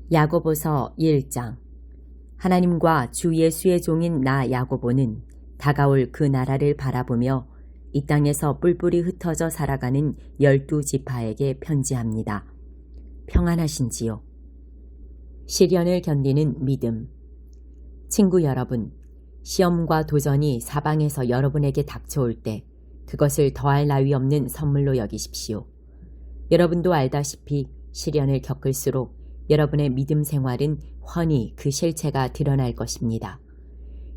야고보서 1장. 하나님과 주 예수의 종인 나 야고보는 다가올 그 나라를 바라보며 이 땅에서 뿔뿔이 흩어져 살아가는 12지파에게 편지합니다. 평안하신지요? 시련을 견디는 믿음. 친구 여러분, 시험과 도전이 사방에서 여러분에게 닥쳐올 때 그것을 더할 나위 없는 선물로 여기십시오. 여러분도 알다시피 시련을 겪을수록 여러분의 믿음 생활은 훤히 그 실체가 드러날 것입니다.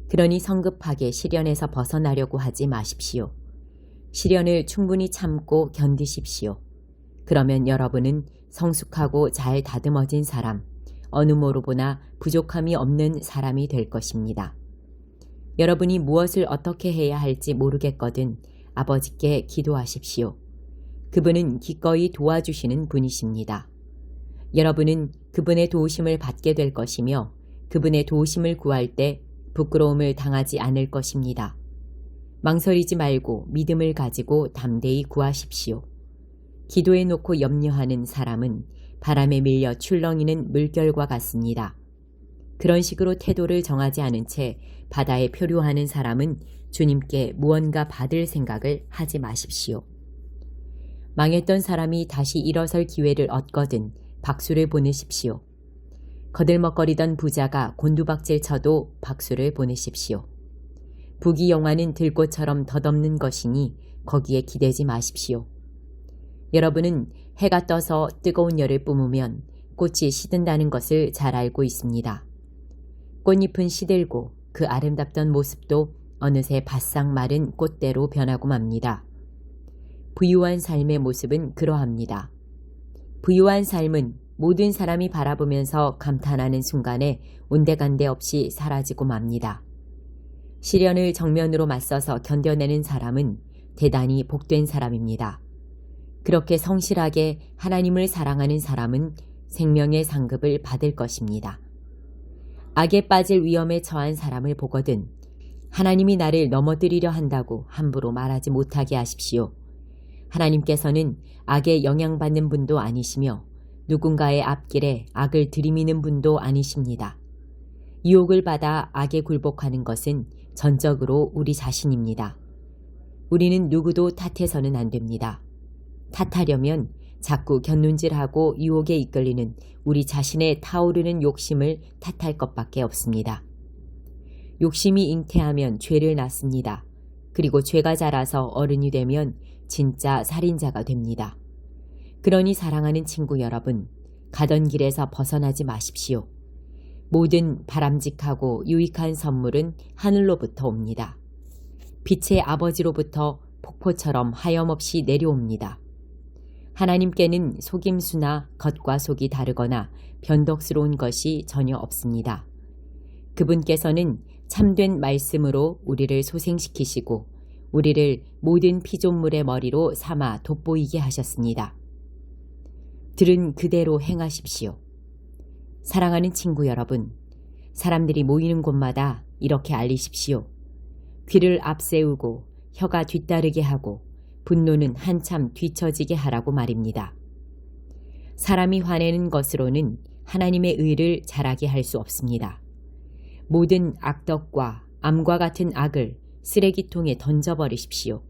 그러니 성급하게 시련에서 벗어나려고 하지 마십시오. 시련을 충분히 참고 견디십시오. 그러면 여러분은 성숙하고 잘 다듬어진 사람, 어느 모로 보나 부족함이 없는 사람이 될 것입니다. 여러분이 무엇을 어떻게 해야 할지 모르겠거든 아버지께 기도하십시오. 그분은 기꺼이 도와주시는 분이십니다. 여러분은 그분의 도우심을 받게 될 것이며 그분의 도우심을 구할 때 부끄러움을 당하지 않을 것입니다. 망설이지 말고 믿음을 가지고 담대히 구하십시오. 기도해 놓고 염려하는 사람은 바람에 밀려 출렁이는 물결과 같습니다. 그런 식으로 태도를 정하지 않은 채 바다에 표류하는 사람은 주님께 무언가 받을 생각을 하지 마십시오. 망했던 사람이 다시 일어설 기회를 얻거든 박수를 보내십시오. 거들먹거리던 부자가 곤두박질 쳐도 박수를 보내십시오. 부귀영화는 들꽃처럼 덧없는 것이니 거기에 기대지 마십시오. 여러분은 해가 떠서 뜨거운 열을 뿜으면 꽃이 시든다는 것을 잘 알고 있습니다. 꽃잎은 시들고 그 아름답던 모습도 어느새 바싹 마른 꽃대로 변하고 맙니다. 부유한 삶의 모습은 그러합니다. 부유한 삶은 모든 사람이 바라보면서 감탄하는 순간에 온데간데 없이 사라지고 맙니다. 시련을 정면으로 맞서서 견뎌내는 사람은 대단히 복된 사람입니다. 그렇게 성실하게 하나님을 사랑하는 사람은 생명의 상급을 받을 것입니다. 악에 빠질 위험에 처한 사람을 보거든 하나님이 나를 넘어뜨리려 한다고 함부로 말하지 못하게 하십시오. 하나님께서는 악에 영향받는 분도 아니시며 누군가의 앞길에 악을 들이미는 분도 아니십니다. 유혹을 받아 악에 굴복하는 것은 전적으로 우리 자신입니다. 우리는 누구도 탓해서는 안 됩니다. 탓하려면 자꾸 곁눈질하고 유혹에 이끌리는 우리 자신의 타오르는 욕심을 탓할 것밖에 없습니다. 욕심이 잉태하면 죄를 낳습니다. 그리고 죄가 자라서 어른이 되면 진짜 살인자가 됩니다. 그러니 사랑하는 친구 여러분, 가던 길에서 벗어나지 마십시오. 모든 바람직하고 유익한 선물은 하늘로부터 옵니다. 빛의 아버지로부터 폭포처럼 하염없이 내려옵니다. 하나님께는 속임수나 겉과 속이 다르거나 변덕스러운 것이 전혀 없습니다. 그분께서는 참된 말씀으로 우리를 소생시키시고 우리를 모든 피조물의 머리로 삼아 돋보이게 하셨습니다. 들은 그대로 행하십시오. 사랑하는 친구 여러분, 사람들이 모이는 곳마다 이렇게 알리십시오. 귀를 앞세우고 혀가 뒤따르게 하고 분노는 한참 뒤처지게 하라고 말입니다. 사람이 화내는 것으로는 하나님의 의를 자라게 할 수 없습니다. 모든 악덕과 암과 같은 악을 쓰레기통에 던져버리십시오.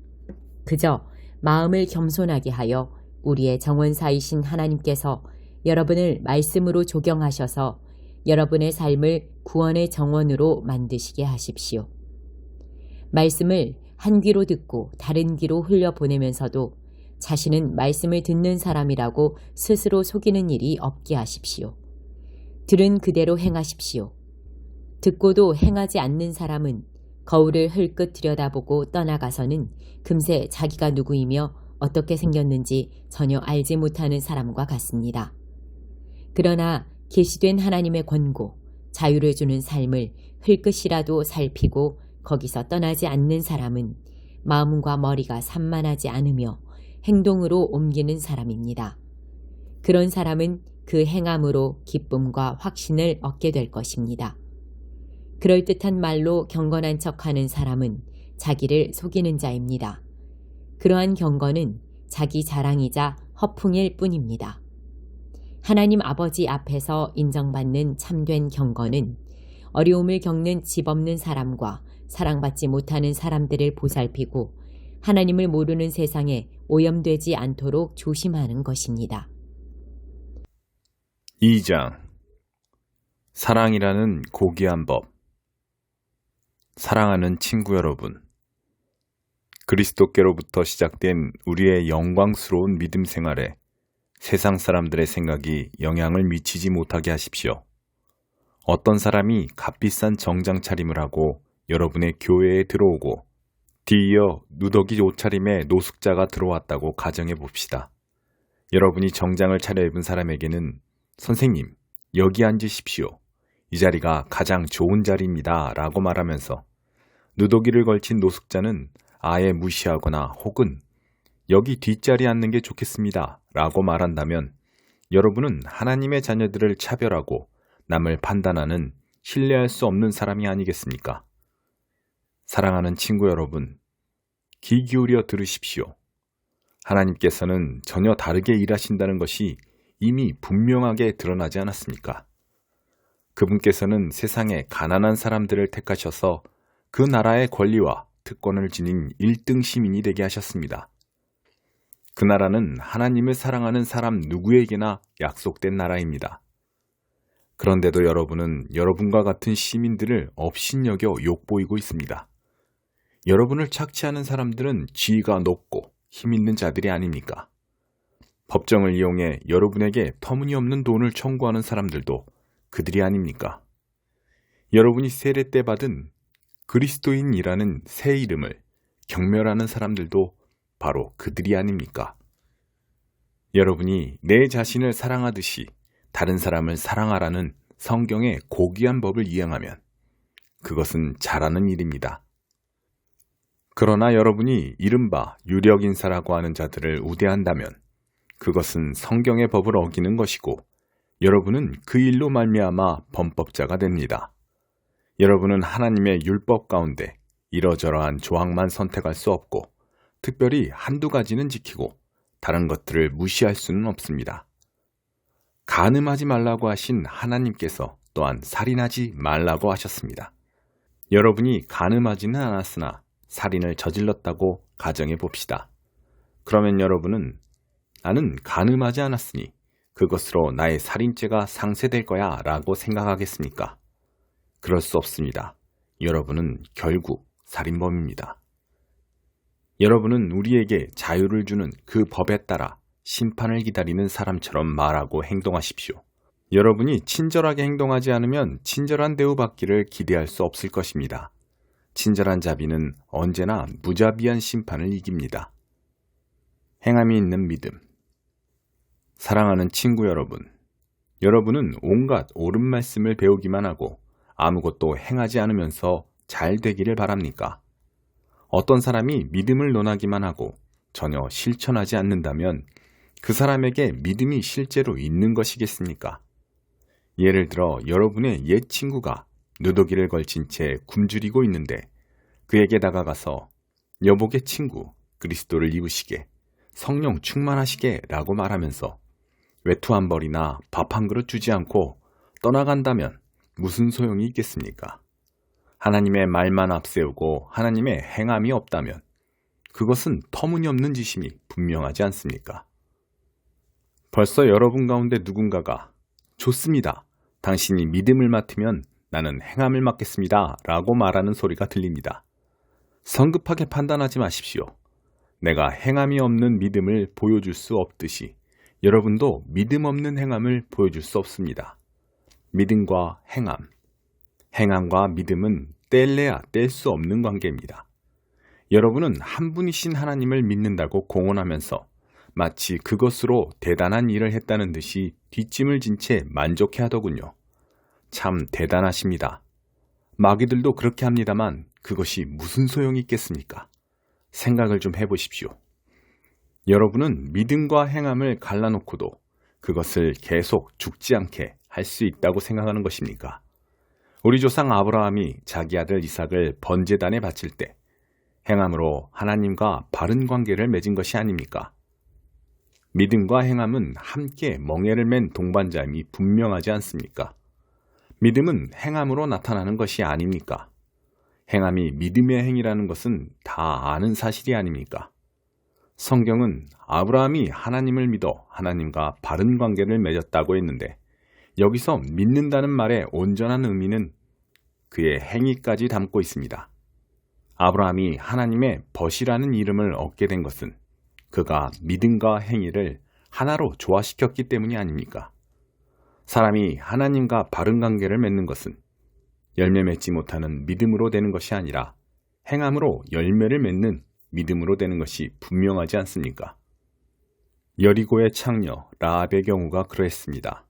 그저 마음을 겸손하게 하여 우리의 정원사이신 하나님께서 여러분을 말씀으로 조경하셔서 여러분의 삶을 구원의 정원으로 만드시게 하십시오. 말씀을 한 귀로 듣고 다른 귀로 흘려보내면서도 자신은 말씀을 듣는 사람이라고 스스로 속이는 일이 없게 하십시오. 들은 그대로 행하십시오. 듣고도 행하지 않는 사람은 거울을 흘끗 들여다보고 떠나가서는 금세 자기가 누구이며 어떻게 생겼는지 전혀 알지 못하는 사람과 같습니다. 그러나 계시된 하나님의 권고, 자유를 주는 삶을 흘끗이라도 살피고 거기서 떠나지 않는 사람은 마음과 머리가 산만하지 않으며 행동으로 옮기는 사람입니다. 그런 사람은 그 행함으로 기쁨과 확신을 얻게 될 것입니다. 그럴듯한 말로 경건한 척하는 사람은 자기를 속이는 자입니다. 그러한 경건은 자기 자랑이자 허풍일 뿐입니다. 하나님 아버지 앞에서 인정받는 참된 경건은 어려움을 겪는 집 없는 사람과 사랑받지 못하는 사람들을 보살피고 하나님을 모르는 세상에 오염되지 않도록 조심하는 것입니다. 2장 사랑이라는 고귀한 법. 사랑하는 친구 여러분, 그리스도께로부터 시작된 우리의 영광스러운 믿음 생활에 세상 사람들의 생각이 영향을 미치지 못하게 하십시오. 어떤 사람이 값비싼 정장 차림을 하고 여러분의 교회에 들어오고 뒤이어 누더기 옷차림의 노숙자가 들어왔다고 가정해 봅시다. 여러분이 정장을 차려입은 사람에게는 선생님, 여기 앉으십시오. 이 자리가 가장 좋은 자리입니다. 라고 말하면서 누더기를 걸친 노숙자는 아예 무시하거나 혹은 여기 뒷자리에 앉는 게 좋겠습니다. 라고 말한다면 여러분은 하나님의 자녀들을 차별하고 남을 판단하는 신뢰할 수 없는 사람이 아니겠습니까? 사랑하는 친구 여러분, 귀 기울여 들으십시오. 하나님께서는 전혀 다르게 일하신다는 것이 이미 분명하게 드러나지 않았습니까? 그분께서는 세상의 가난한 사람들을 택하셔서 그 나라의 권리와 특권을 지닌 1등 시민이 되게 하셨습니다. 그 나라는 하나님을 사랑하는 사람 누구에게나 약속된 나라입니다. 그런데도 여러분은 여러분과 같은 시민들을 업신여겨 욕보이고 있습니다. 여러분을 착취하는 사람들은 지위가 높고 힘 있는 자들이 아닙니까? 법정을 이용해 여러분에게 터무니없는 돈을 청구하는 사람들도 그들이 아닙니까? 여러분이 세례 때 받은 그리스도인이라는 새 이름을 경멸하는 사람들도 바로 그들이 아닙니까? 여러분이 내 자신을 사랑하듯이 다른 사람을 사랑하라는 성경의 고귀한 법을 이행하면 그것은 잘하는 일입니다. 그러나 여러분이 이른바 유력인사라고 하는 자들을 우대한다면 그것은 성경의 법을 어기는 것이고 여러분은 그 일로 말미암아 범법자가 됩니다. 여러분은 하나님의 율법 가운데 이러저러한 조항만 선택할 수 없고 특별히 한두 가지는 지키고 다른 것들을 무시할 수는 없습니다. 간음하지 말라고 하신 하나님께서 또한 살인하지 말라고 하셨습니다. 여러분이 간음하지는 않았으나 살인을 저질렀다고 가정해 봅시다. 그러면 여러분은 나는 간음하지 않았으니 그것으로 나의 살인죄가 상쇄될 거야 라고 생각하겠습니까? 그럴 수 없습니다. 여러분은 결국 살인범입니다. 여러분은 우리에게 자유를 주는 그 법에 따라 심판을 기다리는 사람처럼 말하고 행동하십시오. 여러분이 친절하게 행동하지 않으면 친절한 대우받기를 기대할 수 없을 것입니다. 친절한 자비는 언제나 무자비한 심판을 이깁니다. 행함이 있는 믿음. 사랑하는 친구 여러분, 여러분은 온갖 옳은 말씀을 배우기만 하고 아무것도 행하지 않으면서 잘 되기를 바랍니까? 어떤 사람이 믿음을 논하기만 하고 전혀 실천하지 않는다면 그 사람에게 믿음이 실제로 있는 것이겠습니까? 예를 들어 여러분의 옛 친구가 누더기를 걸친 채 굶주리고 있는데 그에게 다가가서 여복의 친구 그리스도를 입으시게 성령 충만하시게 라고 말하면서 외투 한 벌이나 밥 한 그릇 주지 않고 떠나간다면 무슨 소용이 있겠습니까? 하나님의 말만 앞세우고 하나님의 행함이 없다면 그것은 터무니없는 짓임이 분명하지 않습니까? 벌써 여러분 가운데 누군가가 좋습니다. 당신이 믿음을 맡으면 나는 행함을 맡겠습니다. 라고 말하는 소리가 들립니다. 성급하게 판단하지 마십시오. 내가 행함이 없는 믿음을 보여줄 수 없듯이 여러분도 믿음 없는 행함을 보여줄 수 없습니다. 믿음과 행함, 행함과 믿음은 뗄래야 뗄 수 없는 관계입니다. 여러분은 한 분이신 하나님을 믿는다고 공언하면서 마치 그것으로 대단한 일을 했다는 듯이 뒷짐을 진 채 만족해 하더군요. 참 대단하십니다. 마귀들도 그렇게 합니다만 그것이 무슨 소용이 있겠습니까? 생각을 좀 해보십시오. 여러분은 믿음과 행함을 갈라놓고도 그것을 계속 죽지 않게 할 수 있다고 생각하는 것입니까? 우리 조상 아브라함이 자기 아들 이삭을 번제단에 바칠 때 행함으로 하나님과 바른 관계를 맺은 것이 아닙니까? 믿음과 행함은 함께 멍에를 맨 동반자임이 분명하지 않습니까? 믿음은 행함으로 나타나는 것이 아닙니까? 행함이 믿음의 행위라는 것은 다 아는 사실이 아닙니까? 성경은 아브라함이 하나님을 믿어 하나님과 바른 관계를 맺었다고 했는데 여기서 믿는다는 말의 온전한 의미는 그의 행위까지 담고 있습니다. 아브라함이 하나님의 벗이라는 이름을 얻게 된 것은 그가 믿음과 행위를 하나로 조화시켰기 때문이 아닙니까? 사람이 하나님과 바른 관계를 맺는 것은 열매 맺지 못하는 믿음으로 되는 것이 아니라 행함으로 열매를 맺는 믿음으로 되는 것이 분명하지 않습니까? 여리고의 창녀 라합의 경우가 그러했습니다.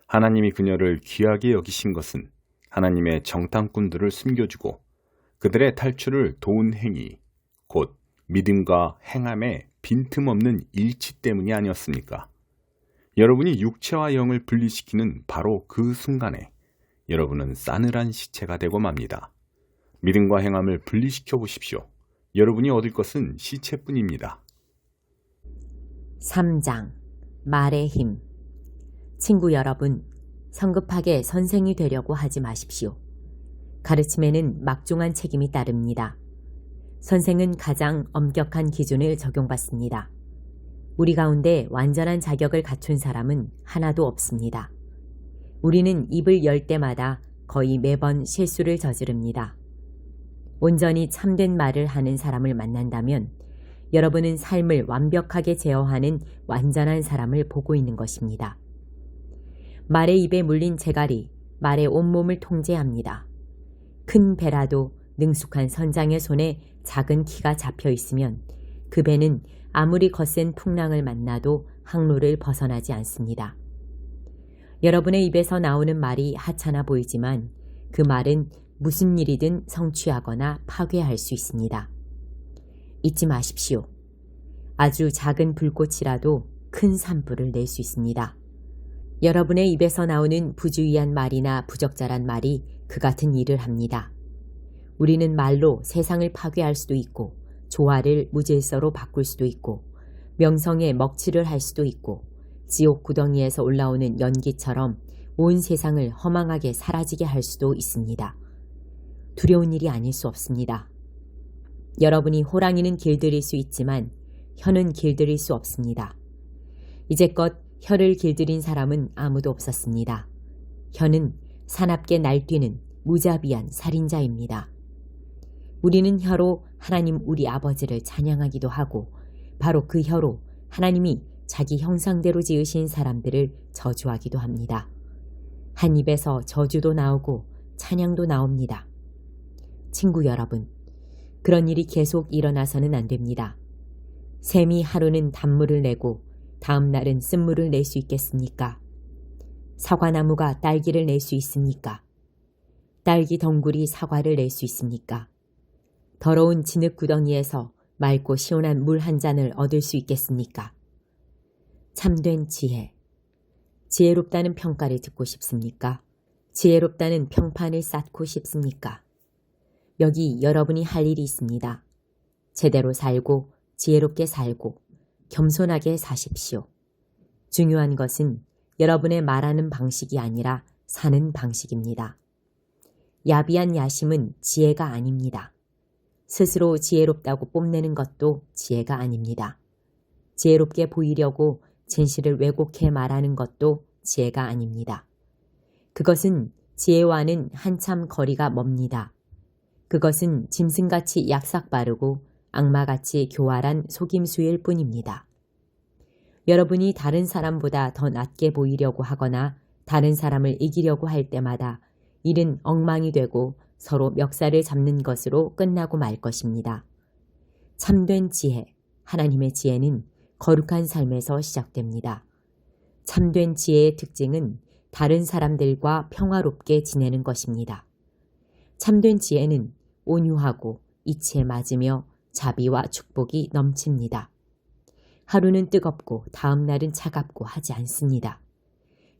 하나님이 그녀를 귀하게 여기신 것은 하나님의 정탐꾼들을 숨겨주고 그들의 탈출을 도운 행위, 곧 믿음과 행함의 빈틈없는 일치 때문이 아니었습니까? 여러분이 육체와 영을 분리시키는 바로 그 순간에 여러분은 싸늘한 시체가 되고 맙니다. 믿음과 행함을 분리시켜 보십시오. 여러분이 얻을 것은 시체뿐입니다. 3장 말의 힘. 친구 여러분, 성급하게 선생이 되려고 하지 마십시오. 가르침에는 막중한 책임이 따릅니다. 선생은 가장 엄격한 기준을 적용받습니다. 우리 가운데 완전한 자격을 갖춘 사람은 하나도 없습니다. 우리는 입을 열 때마다 거의 매번 실수를 저지릅니다. 온전히 참된 말을 하는 사람을 만난다면 여러분은 삶을 완벽하게 제어하는 완전한 사람을 보고 있는 것입니다. 말의 입에 물린 재갈이 말의 온몸을 통제합니다. 큰 배라도 능숙한 선장의 손에 작은 키가 잡혀 있으면 그 배는 아무리 거센 풍랑을 만나도 항로를 벗어나지 않습니다. 여러분의 입에서 나오는 말이 하찮아 보이지만 그 말은 무슨 일이든 성취하거나 파괴할 수 있습니다. 잊지 마십시오. 아주 작은 불꽃이라도 큰 산불을 낼 수 있습니다. 여러분의 입에서 나오는 부주의한 말이나 부적절한 말이 그 같은 일을 합니다. 우리는 말로 세상을 파괴할 수도 있고 조화를 무질서로 바꿀 수도 있고 명성에 먹칠을 할 수도 있고 지옥 구덩이에서 올라오는 연기처럼 온 세상을 허망하게 사라지게 할 수도 있습니다. 두려운 일이 아닐 수 없습니다. 여러분이 호랑이는 길들일 수 있지만 혀는 길들일 수 없습니다. 이제껏 혀를 길들인 사람은 아무도 없었습니다. 혀는 사납게 날뛰는 무자비한 살인자입니다. 우리는 혀로 하나님 우리 아버지를 찬양하기도 하고 바로 그 혀로 하나님이 자기 형상대로 지으신 사람들을 저주하기도 합니다. 한 입에서 저주도 나오고 찬양도 나옵니다. 친구 여러분, 그런 일이 계속 일어나서는 안 됩니다. 샘이 하루는 단물을 내고 다음 날은 쓴물을 낼 수 있겠습니까? 사과나무가 딸기를 낼 수 있습니까? 딸기 덩굴이 사과를 낼 수 있습니까? 더러운 진흙 구덩이에서 맑고 시원한 물 한 잔을 얻을 수 있겠습니까? 참된 지혜. 지혜롭다는 평가를 듣고 싶습니까? 지혜롭다는 평판을 쌓고 싶습니까? 여기 여러분이 할 일이 있습니다. 제대로 살고 지혜롭게 살고 겸손하게 사십시오. 중요한 것은 여러분의 말하는 방식이 아니라 사는 방식입니다. 야비한 야심은 지혜가 아닙니다. 스스로 지혜롭다고 뽐내는 것도 지혜가 아닙니다. 지혜롭게 보이려고 진실을 왜곡해 말하는 것도 지혜가 아닙니다. 그것은 지혜와는 한참 거리가 멉니다. 그것은 짐승같이 약삭 빠르고 악마같이 교활한 속임수일 뿐입니다. 여러분이 다른 사람보다 더 낮게 보이려고 하거나 다른 사람을 이기려고 할 때마다 일은 엉망이 되고 서로 멱살을 잡는 것으로 끝나고 말 것입니다. 참된 지혜, 하나님의 지혜는 거룩한 삶에서 시작됩니다. 참된 지혜의 특징은 다른 사람들과 평화롭게 지내는 것입니다. 참된 지혜는 온유하고 이치에 맞으며 자비와 축복이 넘칩니다. 하루는 뜨겁고 다음 날은 차갑고 하지 않습니다.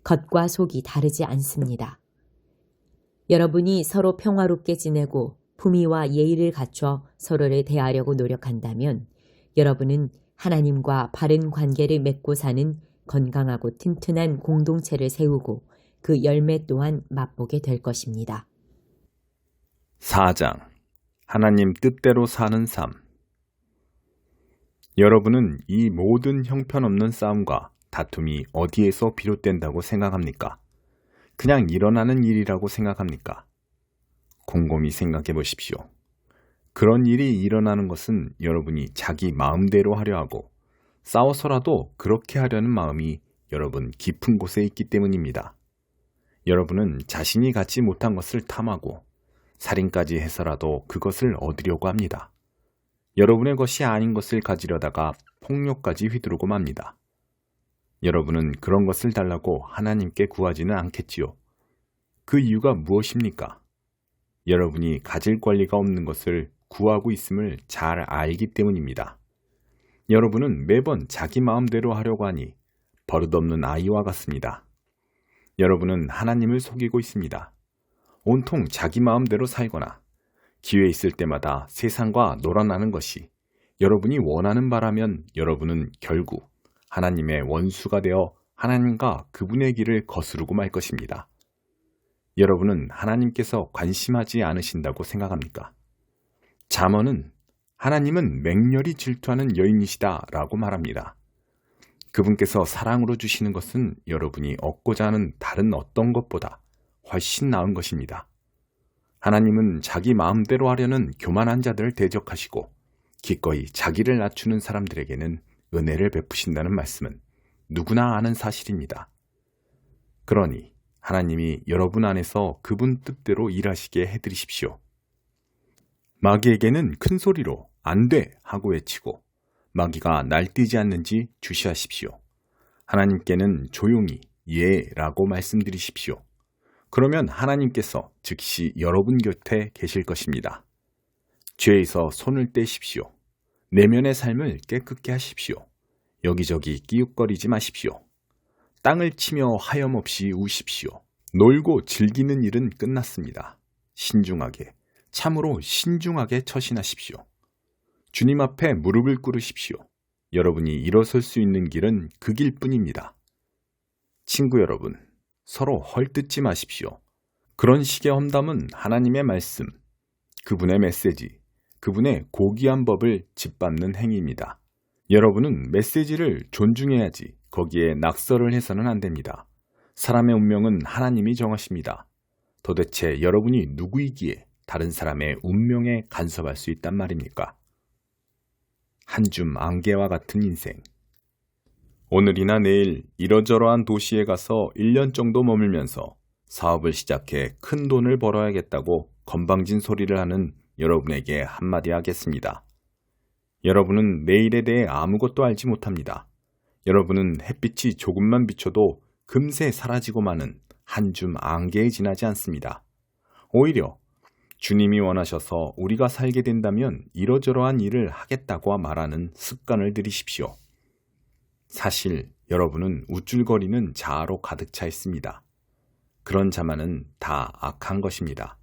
겉과 속이 다르지 않습니다. 여러분이 서로 평화롭게 지내고 품위와 예의를 갖춰 서로를 대하려고 노력한다면 여러분은 하나님과 바른 관계를 맺고 사는 건강하고 튼튼한 공동체를 세우고 그 열매 또한 맛보게 될 것입니다. 4장 하나님 뜻대로 사는 삶. 여러분은 이 모든 형편없는 싸움과 다툼이 어디에서 비롯된다고 생각합니까? 그냥 일어나는 일이라고 생각합니까? 곰곰이 생각해 보십시오. 그런 일이 일어나는 것은 여러분이 자기 마음대로 하려 하고 싸워서라도 그렇게 하려는 마음이 여러분 깊은 곳에 있기 때문입니다. 여러분은 자신이 갖지 못한 것을 탐하고 살인까지 해서라도 그것을 얻으려고 합니다. 여러분의 것이 아닌 것을 가지려다가 폭력까지 휘두르고 맙니다. 여러분은 그런 것을 달라고 하나님께 구하지는 않겠지요. 그 이유가 무엇입니까? 여러분이 가질 권리가 없는 것을 구하고 있음을 잘 알기 때문입니다. 여러분은 매번 자기 마음대로 하려고 하니 버릇없는 아이와 같습니다. 여러분은 하나님을 속이고 있습니다. 온통 자기 마음대로 살거나 기회 있을 때마다 세상과 놀아나는 것이 여러분이 원하는 바라면 여러분은 결국 하나님의 원수가 되어 하나님과 그분의 길을 거스르고 말 것입니다. 여러분은 하나님께서 관심하지 않으신다고 생각합니까? 잠언은 하나님은 맹렬히 질투하는 여인이시다 라고 말합니다. 그분께서 사랑으로 주시는 것은 여러분이 얻고자 하는 다른 어떤 것보다 훨씬 나은 것입니다. 하나님은 자기 마음대로 하려는 교만한 자들을 대적하시고 기꺼이 자기를 낮추는 사람들에게는 은혜를 베푸신다는 말씀은 누구나 아는 사실입니다. 그러니 하나님이 여러분 안에서 그분 뜻대로 일하시게 해드리십시오. 마귀에게는 큰 소리로 안 돼 하고 외치고 마귀가 날뛰지 않는지 주시하십시오. 하나님께는 조용히 예 라고 말씀드리십시오. 그러면 하나님께서 즉시 여러분 곁에 계실 것입니다. 죄에서 손을 떼십시오. 내면의 삶을 깨끗게 하십시오. 여기저기 끼웃거리지 마십시오. 땅을 치며 하염없이 우십시오. 놀고 즐기는 일은 끝났습니다. 신중하게, 참으로 신중하게 처신하십시오. 주님 앞에 무릎을 꿇으십시오. 여러분이 일어설 수 있는 길은 그 길뿐입니다. 친구 여러분, 서로 헐뜯지 마십시오. 그런 식의 험담은 하나님의 말씀, 그분의 메시지, 그분의 고귀한 법을 짓밟는 행위입니다. 여러분은 메시지를 존중해야지 거기에 낙서를 해서는 안 됩니다. 사람의 운명은 하나님이 정하십니다. 도대체 여러분이 누구이기에 다른 사람의 운명에 간섭할 수 있단 말입니까? 한 줌 안개와 같은 인생. 오늘이나 내일 이러저러한 도시에 가서 1년 정도 머물면서 사업을 시작해 큰 돈을 벌어야겠다고 건방진 소리를 하는 여러분에게 한마디 하겠습니다. 여러분은 내일에 대해 아무것도 알지 못합니다. 여러분은 햇빛이 조금만 비춰도 금세 사라지고 마는 한 줌 안개에 지나지 않습니다. 오히려 주님이 원하셔서 우리가 살게 된다면 이러저러한 일을 하겠다고 말하는 습관을 들이십시오. 사실 여러분은 우쭐거리는 자아로 가득 차 있습니다. 그런 자만은 다 악한 것입니다.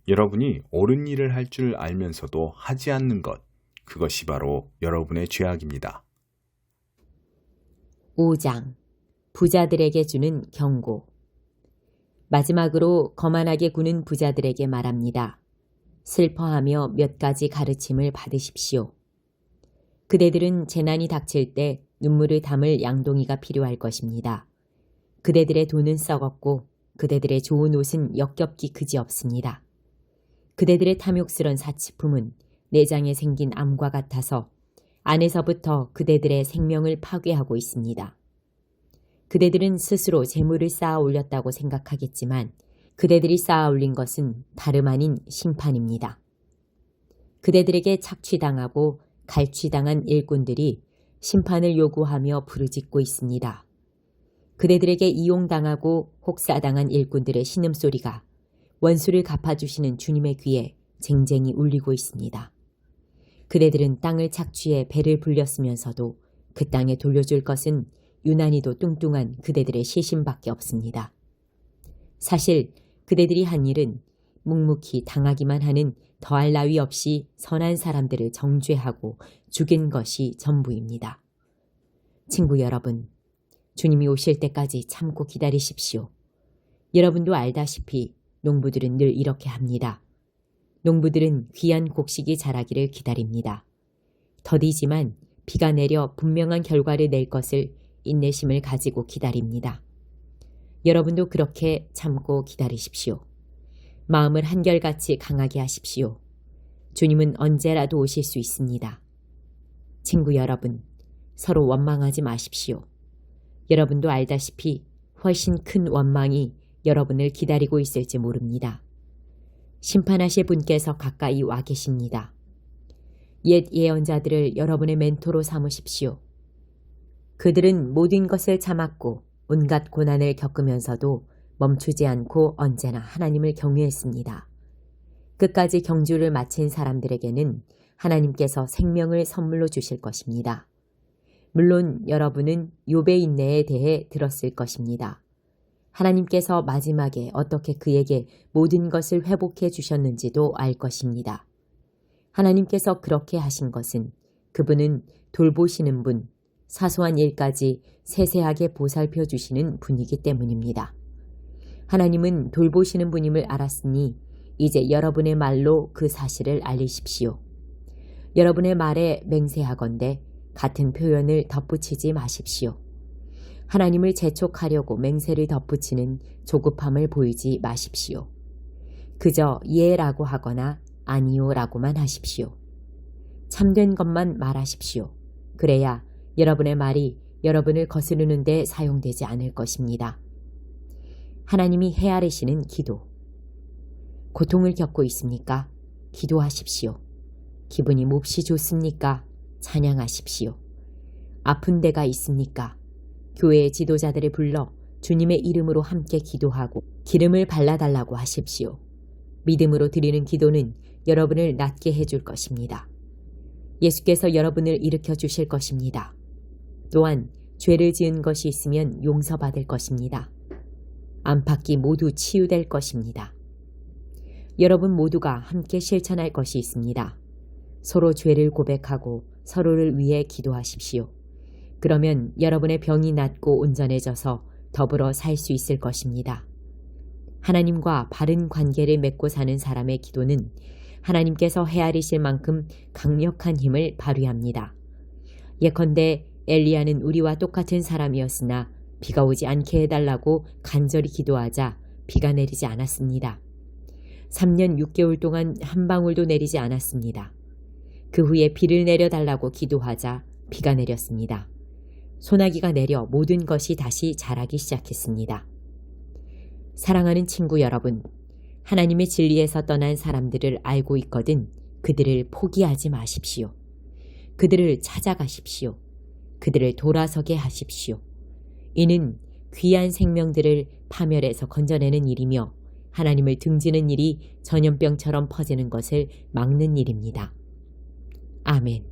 여러분이 옳은 일을 할 줄 알면서도 하지 않는 것, 그것이 바로 여러분의 죄악입니다. 5장 부자들에게 주는 경고. 마지막으로 거만하게 구는 부자들에게 말합니다. 슬퍼하며 몇 가지 가르침을 받으십시오. 그대들은 재난이 닥칠 때 눈물을 담을 양동이가 필요할 것입니다. 그대들의 돈은 썩었고 그대들의 좋은 옷은 역겹기 그지없습니다. 그대들의 탐욕스런 사치품은 내장에 생긴 암과 같아서 안에서부터 그대들의 생명을 파괴하고 있습니다. 그대들은 스스로 재물을 쌓아 올렸다고 생각하겠지만 그대들이 쌓아 올린 것은 다름 아닌 심판입니다. 그대들에게 착취당하고 갈취당한 일꾼들이 심판을 요구하며 부르짖고 있습니다. 그대들에게 이용당하고 혹사당한 일꾼들의 신음소리가 원수를 갚아주시는 주님의 귀에 쟁쟁이 울리고 있습니다. 그대들은 땅을 착취해 배를 불렸으면서도 그 땅에 돌려줄 것은 유난히도 뚱뚱한 그대들의 시신밖에 없습니다. 사실 그대들이 한 일은 묵묵히 당하기만 하는 더할 나위 없이 선한 사람들을 정죄하고 죽인 것이 전부입니다. 친구 여러분, 주님이 오실 때까지 참고 기다리십시오. 여러분도 알다시피 농부들은 늘 이렇게 합니다. 농부들은 귀한 곡식이 자라기를 기다립니다. 더디지만 비가 내려 분명한 결과를 낼 것을 인내심을 가지고 기다립니다. 여러분도 그렇게 참고 기다리십시오. 마음을 한결같이 강하게 하십시오. 주님은 언제라도 오실 수 있습니다. 친구 여러분, 서로 원망하지 마십시오. 여러분도 알다시피 훨씬 큰 원망이 여러분을 기다리고 있을지 모릅니다. 심판하실 분께서 가까이 와 계십니다. 옛 예언자들을 여러분의 멘토로 삼으십시오. 그들은 모든 것을 참았고 온갖 고난을 겪으면서도 멈추지 않고 언제나 하나님을 경외했습니다. 끝까지 경주를 마친 사람들에게는 하나님께서 생명을 선물로 주실 것입니다. 물론 여러분은 욥의 인내에 대해 들었을 것입니다. 하나님께서 마지막에 어떻게 그에게 모든 것을 회복해 주셨는지도 알 것입니다. 하나님께서 그렇게 하신 것은 그분은 돌보시는 분, 사소한 일까지 세세하게 보살펴 주시는 분이기 때문입니다. 하나님은 돌보시는 분임을 알았으니 이제 여러분의 말로 그 사실을 알리십시오. 여러분의 말에 맹세하건대 같은 표현을 덧붙이지 마십시오. 하나님을 재촉하려고 맹세를 덧붙이는 조급함을 보이지 마십시오. 그저 예라고 하거나 아니요라고만 하십시오. 참된 것만 말하십시오. 그래야 여러분의 말이 여러분을 거스르는 데 사용되지 않을 것입니다. 하나님이 헤아리시는 기도. 고통을 겪고 있습니까? 기도하십시오. 기분이 몹시 좋습니까? 찬양하십시오. 아픈 데가 있습니까? 교회의 지도자들을 불러 주님의 이름으로 함께 기도하고 기름을 발라달라고 하십시오. 믿음으로 드리는 기도는 여러분을 낫게 해줄 것입니다. 예수께서 여러분을 일으켜 주실 것입니다. 또한 죄를 지은 것이 있으면 용서받을 것입니다. 안팎이 모두 치유될 것입니다. 여러분 모두가 함께 실천할 것이 있습니다. 서로 죄를 고백하고 서로를 위해 기도하십시오. 그러면 여러분의 병이 낫고 온전해져서 더불어 살 수 있을 것입니다. 하나님과 바른 관계를 맺고 사는 사람의 기도는 하나님께서 헤아리실 만큼 강력한 힘을 발휘합니다. 예컨대 엘리야는 우리와 똑같은 사람이었으나 비가 오지 않게 해달라고 간절히 기도하자 비가 내리지 않았습니다. 3년 6개월 동안 한 방울도 내리지 않았습니다. 그 후에 비를 내려달라고 기도하자 비가 내렸습니다. 소나기가 내려 모든 것이 다시 자라기 시작했습니다. 사랑하는 친구 여러분, 하나님의 진리에서 떠난 사람들을 알고 있거든 그들을 포기하지 마십시오. 그들을 찾아가십시오. 그들을 돌아서게 하십시오. 이는 귀한 생명들을 파멸해서 건져내는 일이며 하나님을 등지는 일이 전염병처럼 퍼지는 것을 막는 일입니다. 아멘.